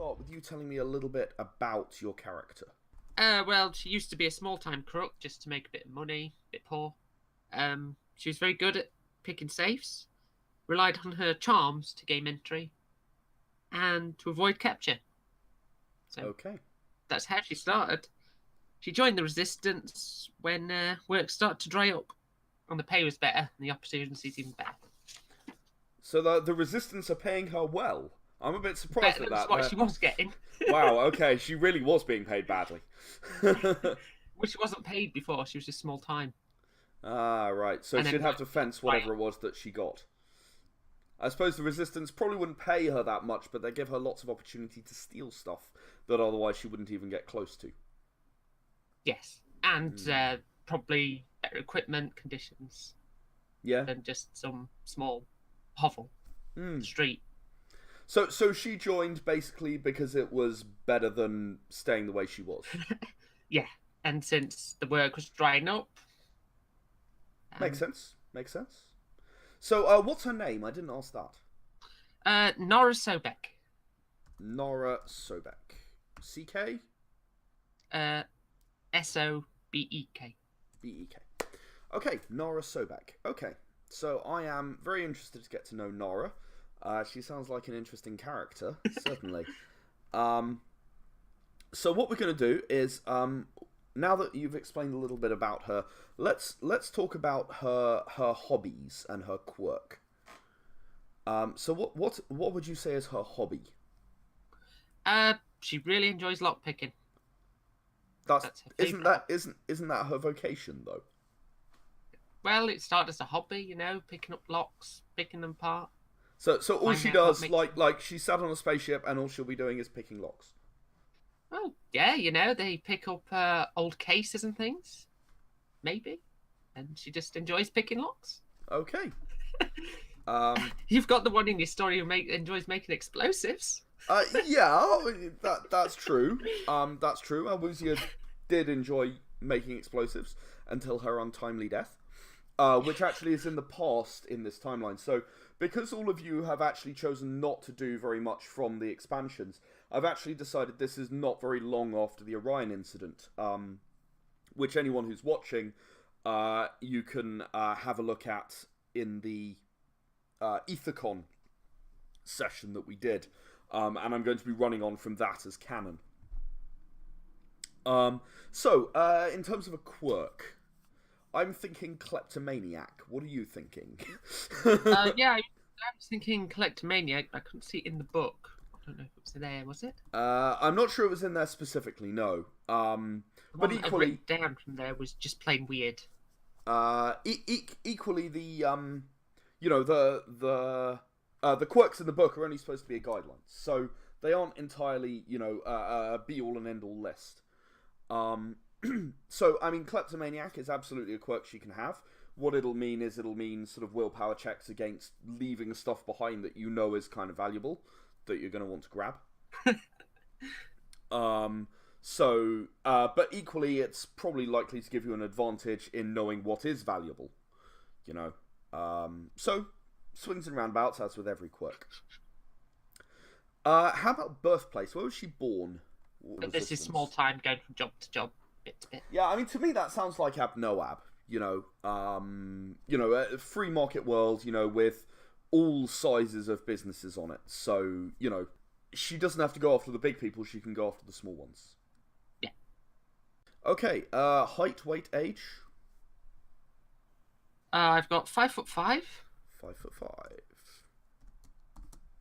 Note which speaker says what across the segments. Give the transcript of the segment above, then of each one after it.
Speaker 1: start with you telling me a little bit about your character.
Speaker 2: Well, she used to be a small-time crook just to make a bit of money, a bit poor. She was very good at picking safes, relied on her charms to gain entry, and to avoid capture. So
Speaker 1: Okay.
Speaker 2: that's how she started. She joined the resistance when work started to dry up, and the pay was better, and the opportunities even better.
Speaker 1: So the Resistance are paying her well. I'm a bit surprised
Speaker 2: Better
Speaker 1: at
Speaker 2: than
Speaker 1: that.
Speaker 2: what she was getting.
Speaker 1: Wow, okay, she really was being paid badly.
Speaker 2: Which she wasn't paid before, she was just small time.
Speaker 1: Ah, right. So
Speaker 2: And
Speaker 1: she'd
Speaker 2: then
Speaker 1: have to fence
Speaker 2: right.
Speaker 1: whatever it was that she got. I suppose the Resistance probably wouldn't pay her that much, but they give her lots of opportunity to steal stuff that otherwise she wouldn't even get close to.
Speaker 2: Yes. And probably better equipment conditions
Speaker 1: Yeah.
Speaker 2: than just some small hovel street.
Speaker 1: So she joined basically because it was better than staying the way she was.
Speaker 2: Yeah. And since the work was drying up.
Speaker 1: Makes sense. Makes sense. So, what's her name? I didn't ask that.
Speaker 2: Nara Sobek.
Speaker 1: Nara Sobek. C-K?
Speaker 2: Sobek.
Speaker 1: B-E-K. Okay, Nara Sobek. Okay, so I am very interested to get to know Nara. She sounds like an interesting character, certainly. So what we're going to do is, now that you've explained a little bit about her, let's talk about her hobbies and her quirk. So what would you say is her hobby?
Speaker 2: She really enjoys lockpicking.
Speaker 1: That's her isn't that her vocation though?
Speaker 2: Well, it started as a hobby, picking up locks, picking them apart.
Speaker 1: So all she does, like she sat on a spaceship, and all she'll be doing is picking locks.
Speaker 2: Oh yeah, they pick up old cases and things, maybe, and she just enjoys picking locks.
Speaker 1: Okay.
Speaker 2: You've got the one in your story who enjoys making explosives.
Speaker 1: Yeah, that's true. That's true. Albuzia did enjoy making explosives until her untimely death, which actually is in the past in this timeline. So, because all of you have actually chosen not to do very much from the expansions, I've actually decided this is not very long after the Orion incident, which anyone who's watching, you can have a look at in the Ethicon session that we did. And I'm going to be running on from that as canon. So, in terms of a quirk, I'm thinking kleptomaniac. What are you thinking?
Speaker 2: Yeah, I was thinking kleptomaniac. I couldn't see it in the book. I don't know if it was there, was it?
Speaker 1: I'm not sure it was in there specifically, no. But equally,
Speaker 2: down from there was just plain weird.
Speaker 1: Equally, the the quirks in the book are only supposed to be a guideline, so they aren't entirely, a be-all and end-all list. So, I mean, kleptomaniac is absolutely a quirk she can have. What it'll mean sort of willpower checks against leaving stuff behind that you know is kind of valuable, that you're going to want to grab. But equally, it's probably likely to give you an advantage in knowing what is valuable, So, swings and roundabouts, as with every quirk. How about birthplace? Where was she born?
Speaker 2: This is small time, going from job to job, bit to bit.
Speaker 1: Yeah, I mean, to me that sounds like Abnoab. A free market world, with all sizes of businesses on it. So, she doesn't have to go after the big people, she can go after the small ones.
Speaker 2: Yeah.
Speaker 1: Okay, height, weight, age?
Speaker 2: I've got 5'5".
Speaker 1: 5'5".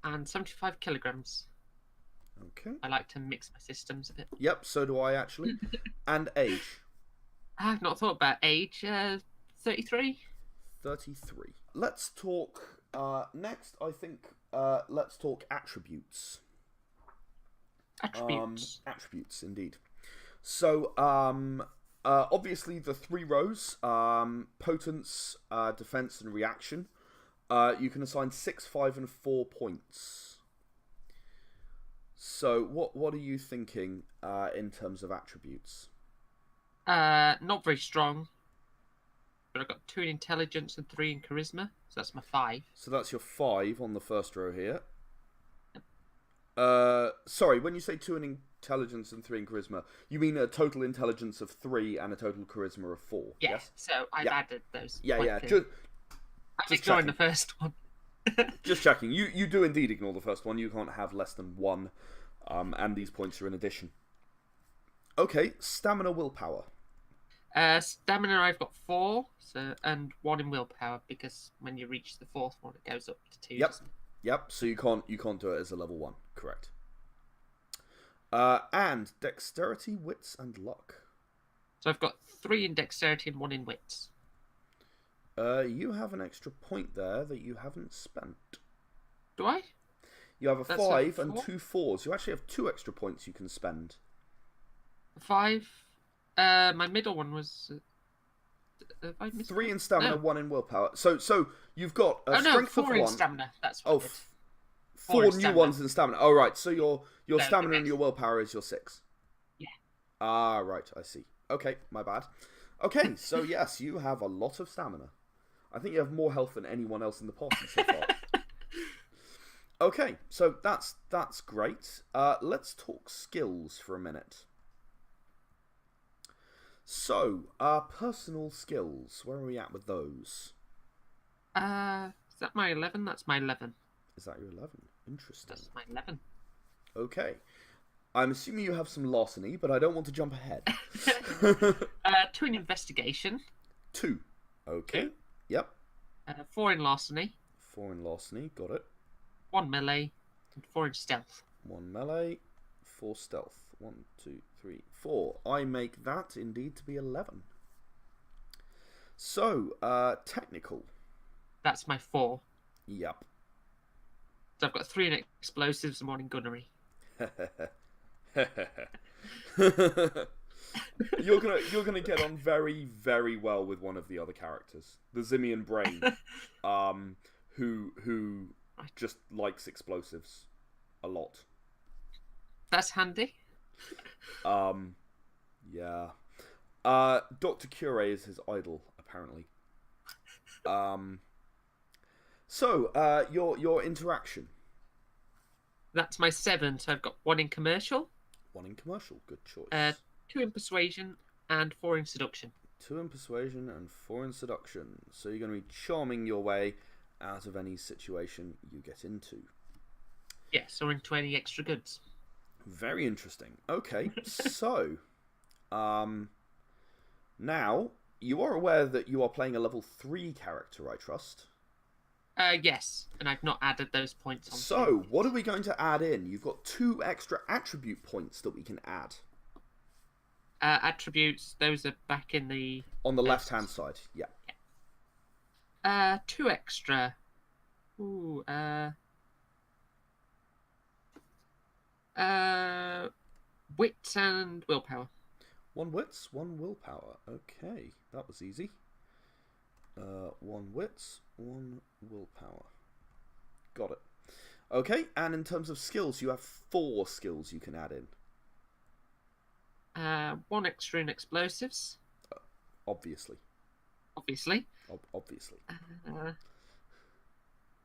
Speaker 2: And 75 kilograms.
Speaker 1: Okay.
Speaker 2: I like to mix my systems a bit.
Speaker 1: Yep, so do I actually. And age?
Speaker 2: I've not thought about age. 33.
Speaker 1: 33. Let's talk, next, I think, let's talk attributes. Attributes, indeed. So, obviously the 3 rows, potence, defense, and reaction. You can assign 6, 5, and 4 points. So, what are you thinking in terms of attributes?
Speaker 2: Not very strong, but I've got 2 in intelligence and 3 in charisma, so that's my 5.
Speaker 1: So that's your 5 on the first row here.
Speaker 2: Yep.
Speaker 1: Sorry, when you say 2 in intelligence and 3 in charisma, you mean a total intelligence of 3 and a total charisma of 4,
Speaker 2: Yeah,
Speaker 1: yes?
Speaker 2: so I've added those.
Speaker 1: Yeah.
Speaker 2: I'm
Speaker 1: Just
Speaker 2: ignoring
Speaker 1: checking.
Speaker 2: the first one.
Speaker 1: Just checking. You do indeed ignore the first one. You can't have less than 1, and these points are in addition. Okay, stamina, willpower.
Speaker 2: Stamina, I've got 4, and 1 in willpower, because when you reach the 4th one, it goes up to 2.
Speaker 1: Yep. Yep. So you can't do it as a level 1. Correct. And dexterity, wits, and luck.
Speaker 2: So I've got 3 in dexterity and 1 in wits.
Speaker 1: You have an extra point there that you haven't spent.
Speaker 2: Do I?
Speaker 1: You have a
Speaker 2: That's
Speaker 1: 5
Speaker 2: a
Speaker 1: and
Speaker 2: 4?
Speaker 1: 2 4s. You actually have 2 extra points you can spend.
Speaker 2: 5. My middle one was. Have I missed
Speaker 1: 3
Speaker 2: one?
Speaker 1: in stamina,
Speaker 2: No.
Speaker 1: 1 in willpower. So you've got a strength
Speaker 2: 4
Speaker 1: of
Speaker 2: in
Speaker 1: 1.
Speaker 2: stamina. That's what
Speaker 1: Oh,
Speaker 2: it is.
Speaker 1: 4
Speaker 2: in
Speaker 1: new
Speaker 2: stamina.
Speaker 1: ones in stamina. Oh, right. So your
Speaker 2: No,
Speaker 1: stamina
Speaker 2: the
Speaker 1: and your willpower is your 6.
Speaker 2: Yeah.
Speaker 1: Ah, right. I see. Okay, my bad. Okay, so yes, you have a lot of stamina. I think you have more health than anyone else in the party so far. Okay, so that's great. Let's talk skills for a minute. So, personal skills. Where are we at with those?
Speaker 2: Is that my 11? That's my 11.
Speaker 1: Is that your 11? Interesting.
Speaker 2: That's my 11.
Speaker 1: Okay. I'm assuming you have some larceny, but I don't want to jump ahead.
Speaker 2: 2 in investigation.
Speaker 1: 2. Okay.
Speaker 2: 2.
Speaker 1: Yep.
Speaker 2: 4 in larceny.
Speaker 1: 4 in larceny. Got it.
Speaker 2: 1 melee. And 4 in stealth.
Speaker 1: 1 melee. 4 stealth. 1, 2, 3, 4. I make that indeed to be 11. So, technical.
Speaker 2: That's my 4.
Speaker 1: Yep.
Speaker 2: So I've got 3 in explosives and 1 in gunnery.
Speaker 1: You're gonna get on very, very well with one of the other characters, the Zimian Brain, who just likes explosives a lot.
Speaker 2: That's handy.
Speaker 1: Yeah. Dr. Cure is his idol, apparently. So, your interaction.
Speaker 2: That's my 7, so I've got 1 in commercial.
Speaker 1: 1 in commercial, good choice.
Speaker 2: 2 in persuasion and 4 in seduction.
Speaker 1: 2 in persuasion and 4 in seduction. So you're going to be charming your way out of any situation you get into.
Speaker 2: Yes, or into any extra goods.
Speaker 1: Very interesting. Okay, so now you are aware that you are playing a level 3 character, I trust.
Speaker 2: Yes, and I've not added those points on.
Speaker 1: So, what are we going to add in? You've got 2 extra attribute points that we can add.
Speaker 2: Attributes, those are back in the...
Speaker 1: On the left-hand side, yeah.
Speaker 2: 2 extra. Ooh, wits and willpower.
Speaker 1: 1 wits, 1 willpower. Okay, that was easy. 1 wits, 1 willpower. Got it. Okay, and in terms of skills, you have 4 skills you can add in.
Speaker 2: 1 extra in explosives.
Speaker 1: Obviously.
Speaker 2: Obviously.
Speaker 1: Obviously.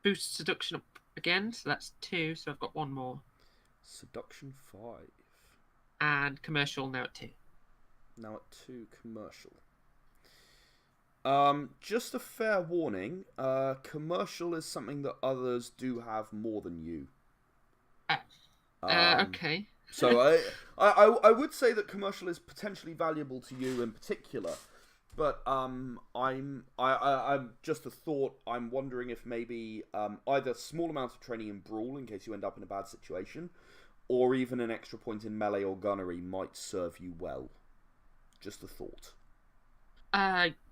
Speaker 2: Boost seduction up again, so that's 2, so I've got 1 more.
Speaker 1: Seduction 5.
Speaker 2: And commercial now at 2.
Speaker 1: Now at 2 commercial. Just a fair warning, commercial is something that others do have more than you.
Speaker 2: Okay.
Speaker 1: So I would say that commercial is potentially valuable to you in particular, but I'm just a thought. I'm wondering if maybe either small amount of training in brawl in case you end up in a bad situation, or even an extra point in melee or gunnery might serve you well. Just a thought.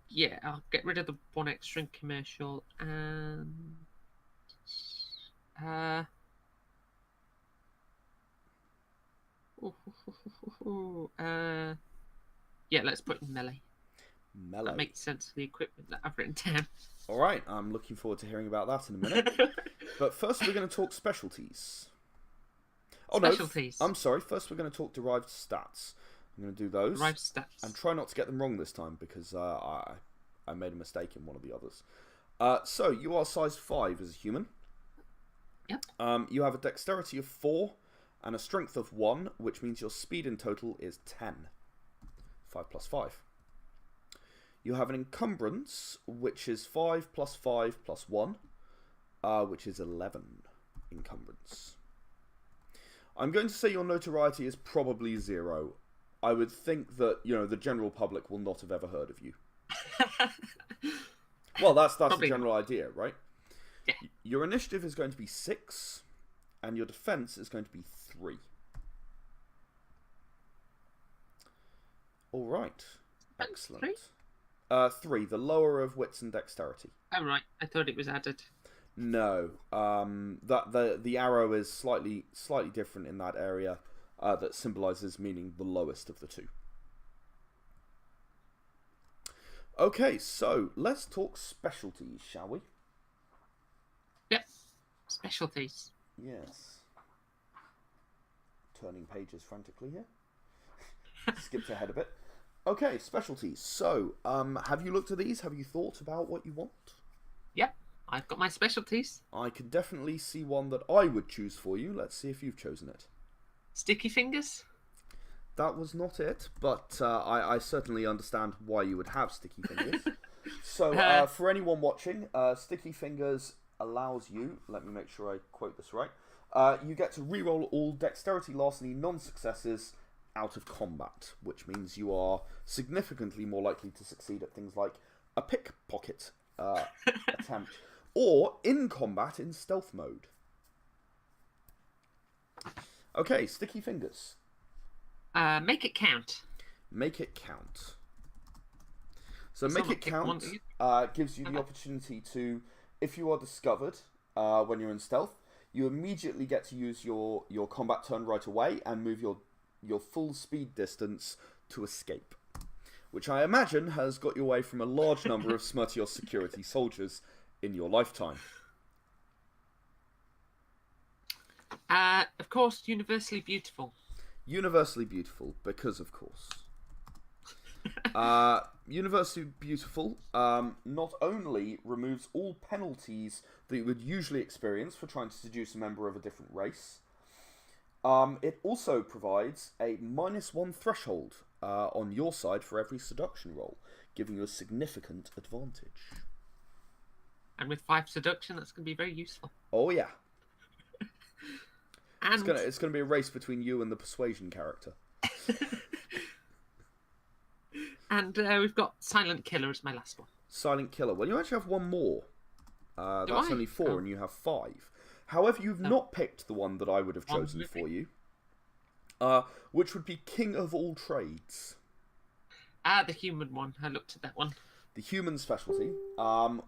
Speaker 2: Yeah, I'll get rid of the 1 extra in commercial and yeah, let's put in melee.
Speaker 1: Melee.
Speaker 2: That makes sense for the equipment that I've written down.
Speaker 1: All right, I'm looking forward to hearing about that in a minute. But first, we're going to talk specialties. Oh
Speaker 2: Specialties.
Speaker 1: no, I'm sorry. First, we're going to talk derived stats. I'm going to do those.
Speaker 2: Derived stats.
Speaker 1: And try not to get them wrong this time because I made a mistake in one of the others. So, you are size 5 as a human.
Speaker 2: Yep.
Speaker 1: You have a dexterity of 4 and a strength of 1, which means your speed in total is 10. 5 plus 5. You have an encumbrance, which is 5 plus 5 plus 1, which is 11 encumbrance. I'm going to say your notoriety is probably 0. I would think that, the general public will not have ever heard of you. Well, that's the general idea, right?
Speaker 2: Yeah.
Speaker 1: Your initiative is going to be 6, and your defense is going to be 3. All right. Excellent. 3, the lower of wits and dexterity.
Speaker 2: Oh, right. I thought it was added.
Speaker 1: No. The arrow is slightly different in that area, that symbolizes meaning the lowest of the 2. Okay, so let's talk specialties, shall we?
Speaker 2: Yep. Specialties.
Speaker 1: Yes. Turning pages frantically here. Skipped ahead a bit. Okay, specialties. So, have you looked at these? Have you thought about what you want?
Speaker 2: Yep, I've got my specialties.
Speaker 1: I can definitely see one that I would choose for you. Let's see if you've chosen it.
Speaker 2: Sticky fingers?
Speaker 1: That was not it, but I certainly understand why you would have sticky fingers. So, for anyone watching, sticky fingers allows you, let me make sure I quote this right, you get to reroll all dexterity, larceny, non-successes out of combat, which means you are significantly more likely to succeed at things like a pickpocket attempt, or in combat in stealth mode. Okay, sticky fingers.
Speaker 2: Make it count.
Speaker 1: Make it count. So make it count gives you the opportunity to, if you are discovered when you're in stealth, you immediately get to use your combat turn right away and move your full speed distance to escape, which I imagine has got you away from a large number of Smurtios security soldiers in your lifetime.
Speaker 2: Of course, universally beautiful.
Speaker 1: Universally beautiful, because of course. Universally beautiful not only removes all penalties that you would usually experience for trying to seduce a member of a different race, it also provides a -1 threshold on your side for every seduction roll, giving you a significant advantage.
Speaker 2: And with 5 seduction, that's going to be very useful.
Speaker 1: Oh yeah.
Speaker 2: And
Speaker 1: It's gonna be a race between you and the persuasion character.
Speaker 2: And we've got Silent Killer as my last one.
Speaker 1: Silent Killer. Well, you actually have one more. That's only 4, and you have 5. However, you've not picked the one that I would have chosen for you, which would be King of All Trades.
Speaker 2: The human one. I looked at that one.
Speaker 1: The human specialty,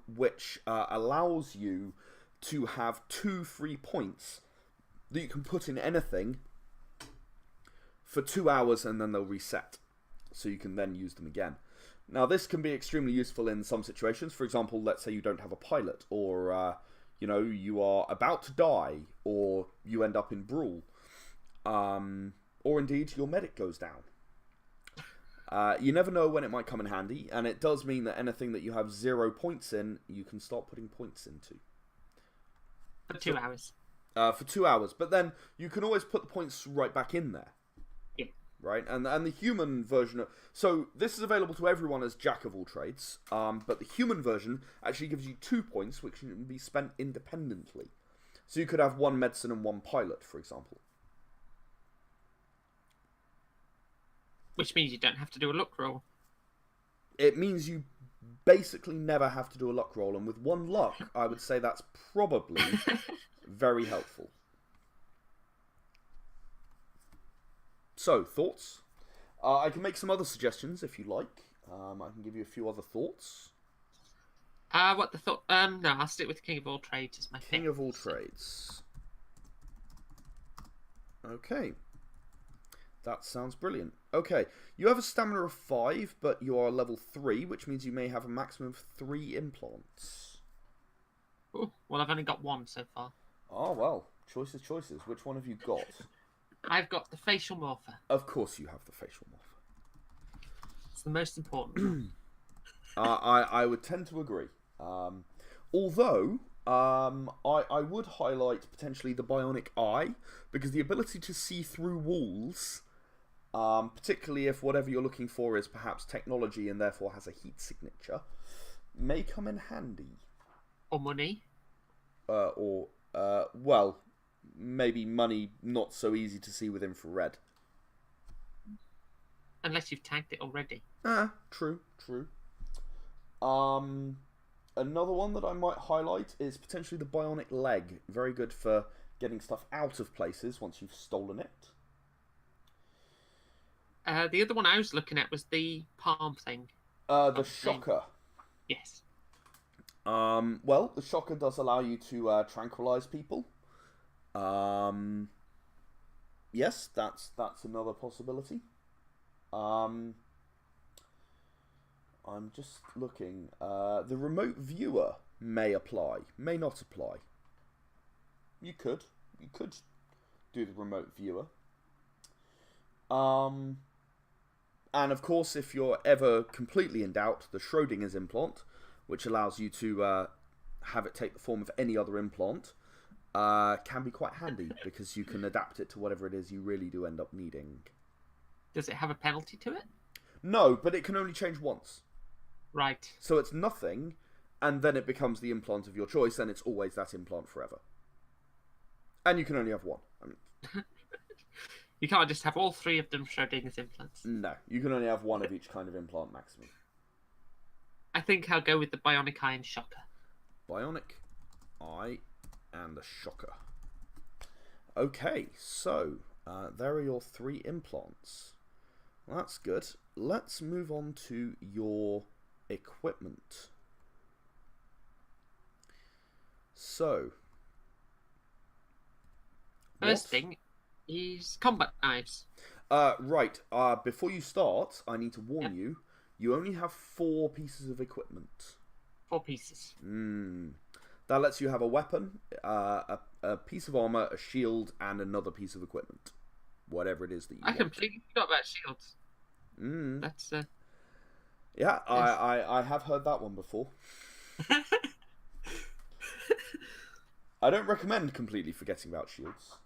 Speaker 1: which allows you to have 2 free points that you can put in anything for 2 hours, and then they'll reset. So you can then use them again. Now, this can be extremely useful in some situations. For example, let's say you don't have a pilot, or you are about to die, or you end up in brawl, or indeed your medic goes down. You never know when it might come in handy, and it does mean that anything that you have 0 points in, you can start putting points into.
Speaker 2: For 2 hours.
Speaker 1: For 2 hours, but then you can always put the points right back in there.
Speaker 2: Yeah.
Speaker 1: Right, and the human version so this is available to everyone as Jack of All Trades, but the human version actually gives you 2 points, which can be spent independently. So you could have 1 medicine and 1 pilot, for example.
Speaker 2: Which means you don't have to do a luck roll.
Speaker 1: It means you basically never have to do a luck roll, and with 1 luck, I would say that's probably very helpful. So, thoughts? I can make some other suggestions if you like. I can give you a few other thoughts.
Speaker 2: What the thought? No, I'll stick with King of All Trades as my
Speaker 1: King of All Trades. Okay. That sounds brilliant. Okay, you have a stamina of 5, but you are level 3, which means you may have a maximum of 3 implants.
Speaker 2: Ooh, well, I've only got 1 so far.
Speaker 1: Oh, well. Choices. Which one have you got?
Speaker 2: I've got the facial morpher.
Speaker 1: Of course you have the facial morpher.
Speaker 2: It's the most important.
Speaker 1: I would tend to agree. Although, I would highlight potentially the bionic eye, because the ability to see through walls, particularly if whatever you're looking for is perhaps technology and therefore has a heat signature, may come in handy.
Speaker 2: Or money.
Speaker 1: Well, maybe money not so easy to see with infrared.
Speaker 2: Unless you've tagged it already.
Speaker 1: True. Another one that I might highlight is potentially the bionic leg. Very good for getting stuff out of places once you've stolen it.
Speaker 2: The other one I was looking at was the palm thing.
Speaker 1: The shocker.
Speaker 2: Yes.
Speaker 1: Well, the shocker does allow you to tranquilize people. Yes, that's another possibility. I'm just looking. The remote viewer may apply, may not apply. You could do the remote viewer. And of course, if you're ever completely in doubt, the Schrodinger's implant, which allows you to have it take the form of any other implant, can be quite handy because you can adapt it to whatever it is you really do end up needing.
Speaker 2: Does it have a penalty to it?
Speaker 1: No, but it can only change once.
Speaker 2: Right.
Speaker 1: So it's nothing, and then it becomes the implant of your choice, and it's always that implant forever. And you can only have one.
Speaker 2: You can't just have all three of them Schrodinger's implants.
Speaker 1: No, you can only have one of each kind of implant maximum.
Speaker 2: I think I'll go with the bionic eye and shocker.
Speaker 1: Bionic eye and the shocker. Okay, so there are your 3 implants. Well, that's good. Let's move on to your equipment. So,
Speaker 2: first thing is combat knives.
Speaker 1: Right. Before you start, I need to warn you. You only have 4 pieces of equipment.
Speaker 2: 4 pieces.
Speaker 1: That lets you have a weapon, a piece of armor, a shield, and another piece of equipment. Whatever it is that you want.
Speaker 2: I completely forgot about shields. That's
Speaker 1: yeah, I have heard that one before. I don't recommend completely forgetting about shields.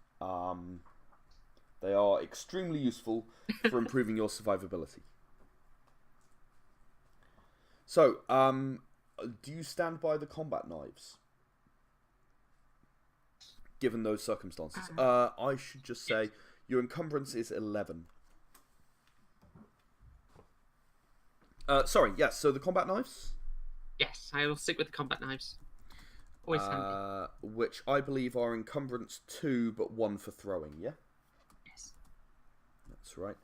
Speaker 1: They are extremely useful for improving your survivability. So, do you stand by the combat knives? Given those circumstances. I should just say, your encumbrance is 11. Sorry, yes, so the combat knives?
Speaker 2: Yes, I will stick with the combat knives. Always handy.
Speaker 1: Which I believe are encumbrance 2, but 1 for throwing, yeah?
Speaker 2: Yes.
Speaker 1: That's right.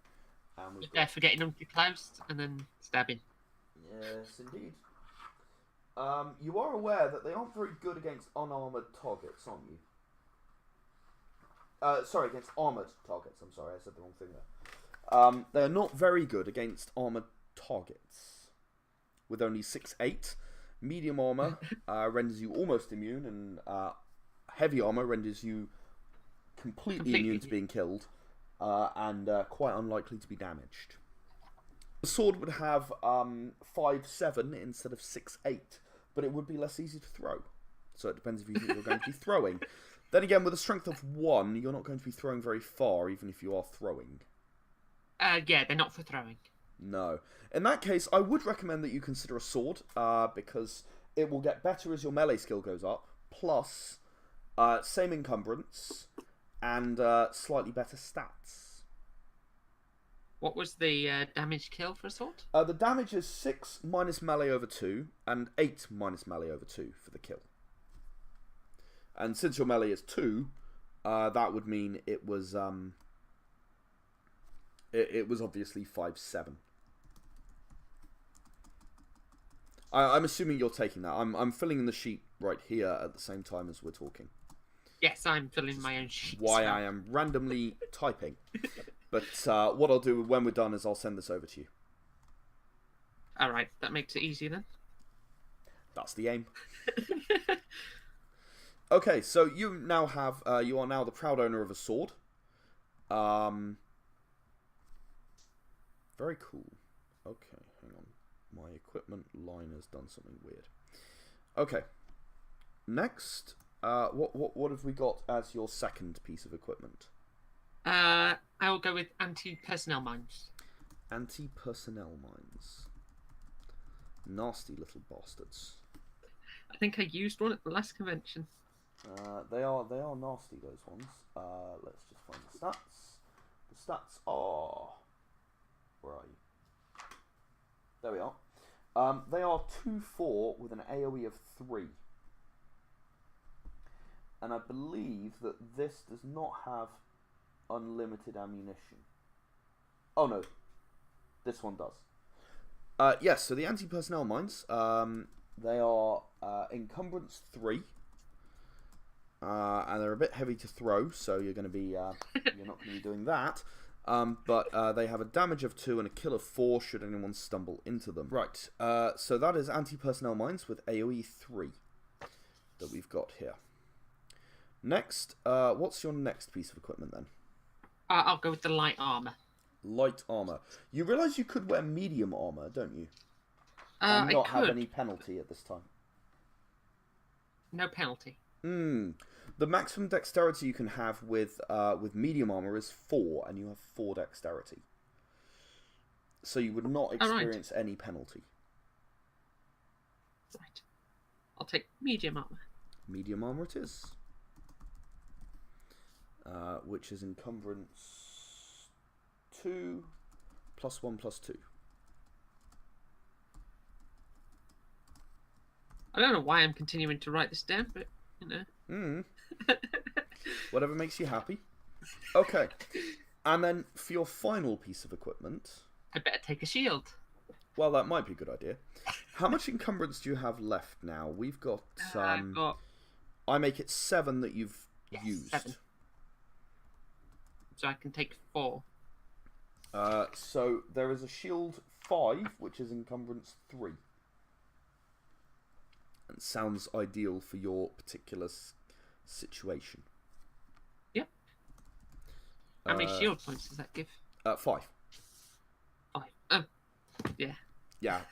Speaker 1: And
Speaker 2: They're for getting them too close and then stabbing.
Speaker 1: Yes, indeed. You are aware that they aren't very good against unarmoured targets, aren't you? Sorry, against armoured targets. I'm sorry, I said the wrong thing there. They're not very good against armoured targets. With only 6/8, medium armour renders you almost immune, and heavy armour renders you completely immune to being killed, and quite unlikely to be damaged. The sword would have 5/7 instead of 6/8, but it would be less easy to throw. So it depends if you think you're going to be throwing. Then again, with a strength of 1, you're not going to be throwing very far, even if you are throwing.
Speaker 2: Yeah, they're not for throwing.
Speaker 1: No. In that case, I would recommend that you consider a sword, because it will get better as your melee skill goes up, plus same encumbrance, and slightly better stats.
Speaker 2: What was the damage kill for a sword?
Speaker 1: The damage is 6 minus melee over 2, and 8 minus melee over 2 for the kill. And since your melee is 2, that would mean it was it was obviously 5/7. I'm assuming you're taking that. I'm filling in the sheet right here at the same time as we're talking.
Speaker 2: Yes, I'm filling my own sheet.
Speaker 1: Why I am randomly typing. But what I'll do when we're done is I'll send this over to you.
Speaker 2: Alright, that makes it easy then.
Speaker 1: That's the aim. Okay, so you now have you are now the proud owner of a sword. Very cool. Okay, hang on. My equipment line has done something weird. Okay. Next, what have we got as your second piece of equipment?
Speaker 2: I will go with anti-personnel mines.
Speaker 1: Anti-personnel mines. Nasty little bastards.
Speaker 2: I think I used one at the last convention.
Speaker 1: They are nasty, those ones. Let's just find the stats. The stats are... Where are you? There we are. They are 2/4 with an AoE of 3. And I believe that this does not have unlimited ammunition. Oh no, this one does. Yes, so the anti-personnel mines, they are encumbrance 3. And they're a bit heavy to throw, so you're going to be you're not going to be doing that. But they have a damage of 2 and a kill of 4 should anyone stumble into them. Right, so that is anti-personnel mines with AoE 3 that we've got here. Next, what's your next piece of equipment then?
Speaker 2: I'll go with the light armor.
Speaker 1: Light armor. You realise you could wear medium armor, don't you?
Speaker 2: And
Speaker 1: not have any penalty at this time.
Speaker 2: No penalty.
Speaker 1: The maximum dexterity you can have with medium armor is 4, and you have 4 dexterity. So you would not experience any penalty.
Speaker 2: Right. I'll take medium armor.
Speaker 1: Medium armor it is. Which is encumbrance 2 plus 1 plus 2.
Speaker 2: I don't know why I'm continuing to write this down, but you know.
Speaker 1: Whatever makes you happy. Okay. And then for your final piece of equipment,
Speaker 2: I better take a shield.
Speaker 1: Well, that might be a good idea. How much encumbrance do you have left now? We've got
Speaker 2: I've got...
Speaker 1: I make it 7 that you've used.
Speaker 2: 7. So I can take 4.
Speaker 1: So there is a shield 5, which is encumbrance 3. And sounds ideal for your particular situation.
Speaker 2: Yep. How many shield points does that give?
Speaker 1: 5.
Speaker 2: 5. Yeah.
Speaker 1: Yeah.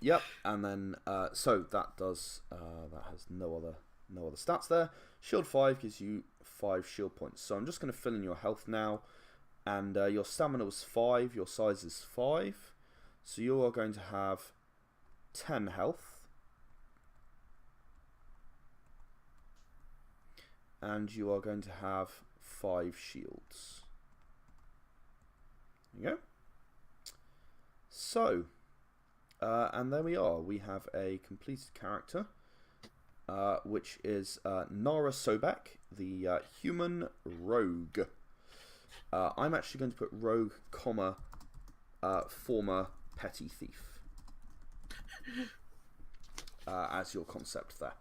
Speaker 1: Yep. And then so that does that has no other stats there. Shield 5 gives you 5 shield points. So I'm just going to fill in your health now, and your stamina was 5. Your size is 5. So you are going to have 10 health. And you are going to have 5 shields. There you go. So, and there we are. We have a completed character, which is Nara Sobek, the human rogue. I'm actually going to put rogue, comma, former petty thief as your concept there.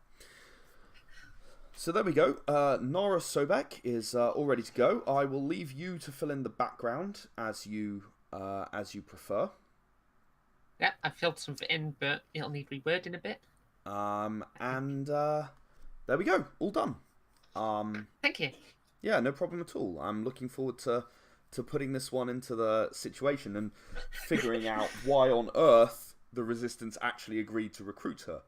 Speaker 1: So there we go. Nara Sobek is all ready to go. I will leave you to fill in the background as you prefer.
Speaker 2: Yeah, I filled something in, but it'll need rewording a bit.
Speaker 1: And there we go. All done.
Speaker 2: Thank you.
Speaker 1: Yeah, no problem at all. I'm looking forward to putting this one into the situation and figuring out why on earth the Resistance actually agreed to recruit her.